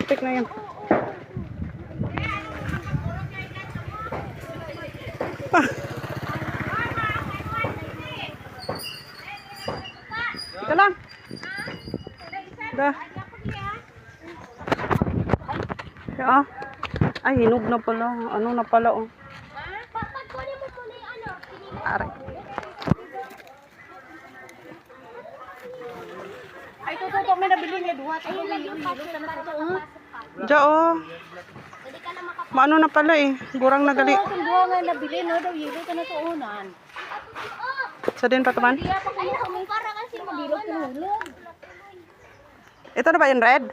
plastic na yan. Ah. Ika lang. Da. Ya. Ay, hinog na pala. Ano na pala, oh. Aray. Ay, tututo, may nabili niya duha. Ayun lang yung pasok na Diya, oh. Maano na pala, eh. Gurang nagali. Kung duha nga nabili, no? Daw yelo ka na tuunan. Sa din pa taman? Kaya pa kayo kung para kasi mabilog ng hulog. Ito na ba yung red?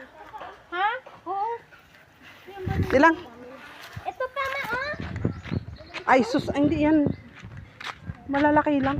Ha? Oo. Ilang? Ito pa ma, oh. Ay, sus. Ay, hindi yan. Malalaki lang.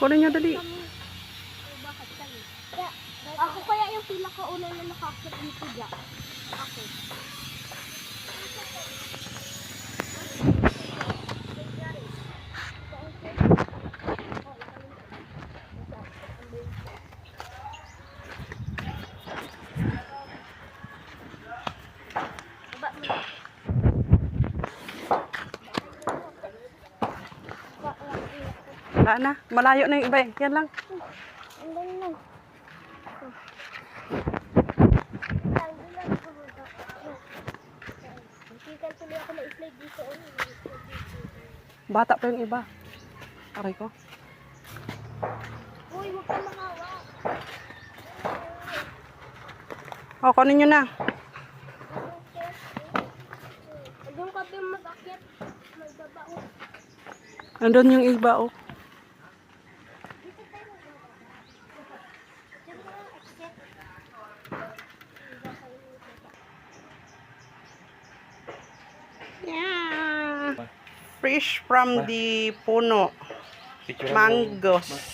Kunin nyo dali. Ako kaya yung pinakauna na nakakit dito dyan. Ako. Wala na. Malayo na yung iba, eh. Yan lang. Bata pa yung iba. Aray ko. Uy, huwag ka makawa. O, kunin nyo na. Yung kape mag-akit. Magbabao. Andun yung iba, oh. Yeah. Fresh from the puno. Mangoes.